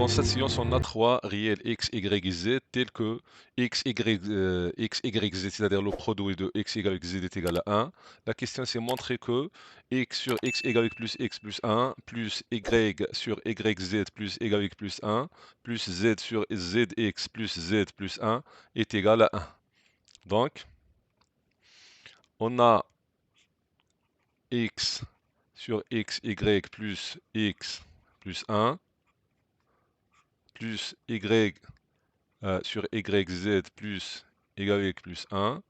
dans cette séance, on a trois réels x, y, z tels que x, y, z, c'est-à-dire le produit de x, y, z est égal à 1. La question c'est montrer que x sur x, y plus 1, plus y sur y, z plus y plus 1, plus z sur zx plus 1 est égal à 1. Donc, on a x sur x, y x plus 1, plus y sur YZ plus y plus 1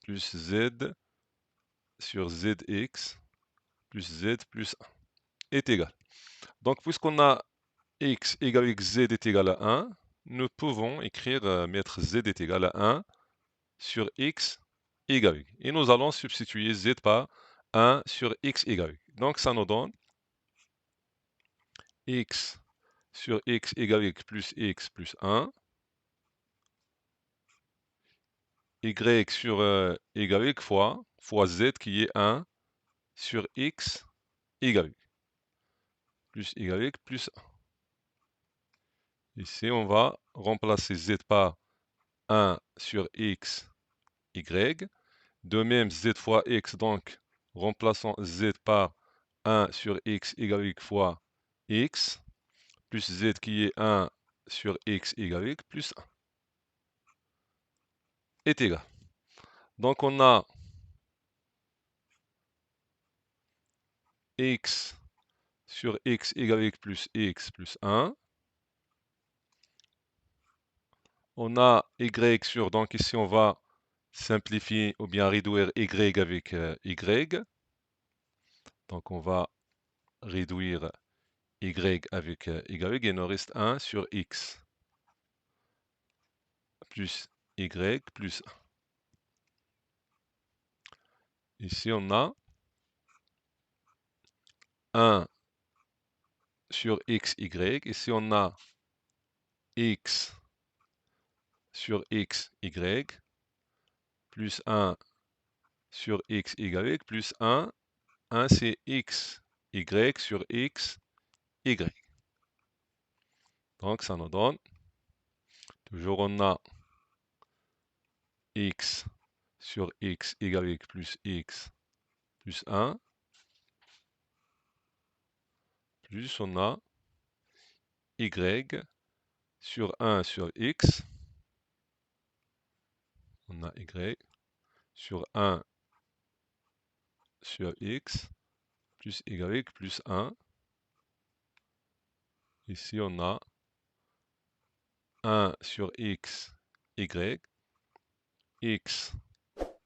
plus Z sur ZX plus Z plus 1 est égal. Donc, puisqu'on a X égale Z est égal à 1, nous pouvons écrire, mettre Z est égal à 1 sur X, Y. Et nous allons substituer Z par 1 sur X, Y. Donc, ça nous donne X sur X, Y plus 1, Y sur Y fois Z qui est 1 sur X, Y plus Y plus 1. Ici, on va remplacer Z par 1 sur X, Y. De même, Z fois X, donc remplaçons Z par 1 sur X, Y fois X, plus Z qui est 1 sur X, Y plus 1 est égal. Donc on a X sur X, Y plus 1. On a Y sur, donc ici on va simplifier ou bien réduire Y avec Y. Donc on va réduire Y avec Y et il nous reste 1 sur X plus Y plus 1. Ici on a 1 sur X, Y. Ici on a X sur X, Y plus 1 sur X, Y plus 1. 1 c'est X, Y sur X, Y. Donc ça nous donne, toujours on a X sur X, Y plus 1, plus on a Y sur 1 sur X, on a Y sur 1 sur X, plus Y plus 1. Ici on a 1 sur X, Y, X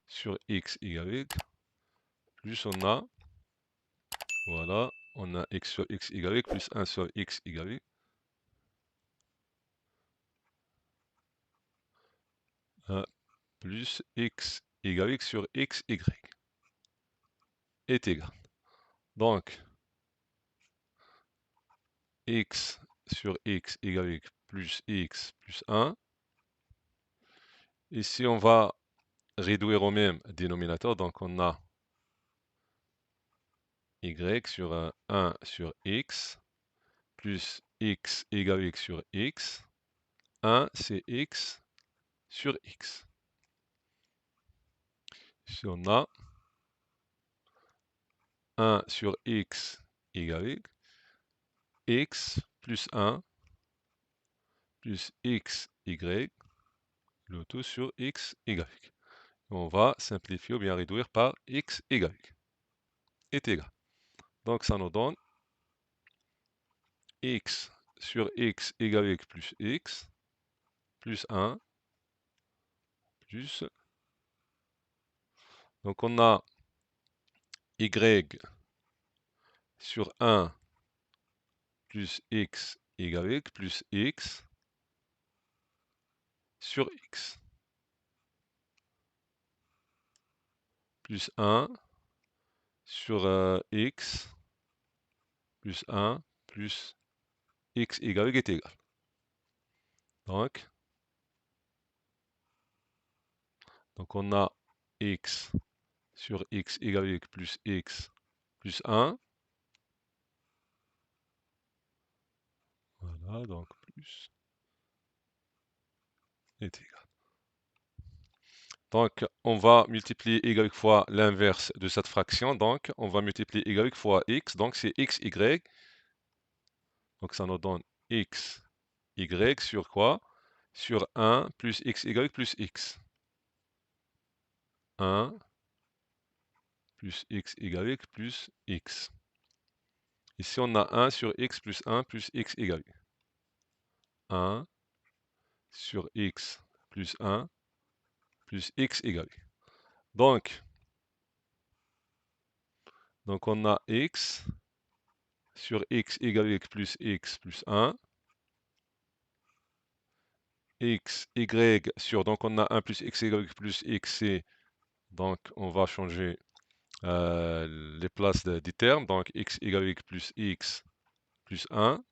sur X, Y, plus on a, voilà, on a X sur X, Y, plus 1 sur X, Y, plus X, Y sur X, Y est égal. Donc, X sur X, Y plus X plus 1. Ici, on va réduire au même dénominateur. Donc, on a Y sur 1 sur X plus X, Y sur X. 1, c'est X sur X. Ici, on a 1 sur X, Y. X plus 1 plus X, Y. Le tout sur X, Y. On va simplifier ou bien réduire par X, Y est égal. Donc ça nous donne X sur X, Y plus 1, plus. Donc on a Y sur 1 plus X, Y plus X sur X. Plus 1 sur X plus 1 plus X, Y est égal. Donc on a X sur X, Y plus 1 A, donc plus est égal. Donc, on va multiplier y fois l'inverse de cette fraction. Donc, on va multiplier y fois x. Donc, c'est xy. Donc, ça nous donne x, y sur quoi? Sur 1 plus xy plus x. 1 plus xy plus x. Ici, on a 1 sur x plus 1 plus xy. 1 sur x plus 1 plus xy. Donc on a x sur xy plus x plus 1. X, y sur, donc on a 1 plus xy plus xc. Donc on va changer les places des termes. Donc xy plus x plus 1.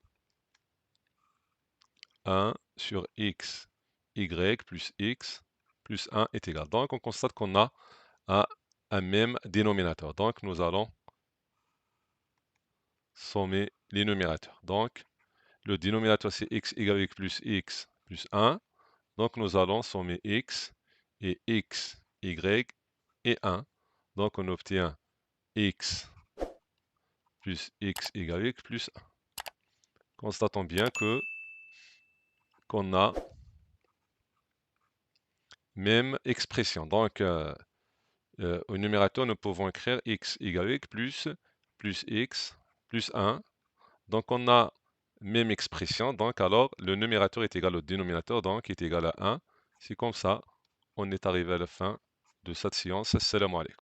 1 sur x, y plus x plus 1 est égal. Donc on constate qu'on a un même dénominateur. Donc nous allons sommer les numérateurs. Donc le dénominateur c'est xy plus x plus 1. Donc nous allons sommer x et x, y et 1. Donc on obtient x plus xy plus 1. Constatons bien que qu'on a même expression. Donc au numérateur, nous pouvons écrire xy plus x plus 1. Donc on a même expression. Donc alors le numérateur est égal au dénominateur, donc est égal à 1. C'est comme ça, on est arrivé à la fin de cette séance. Salam alaikum.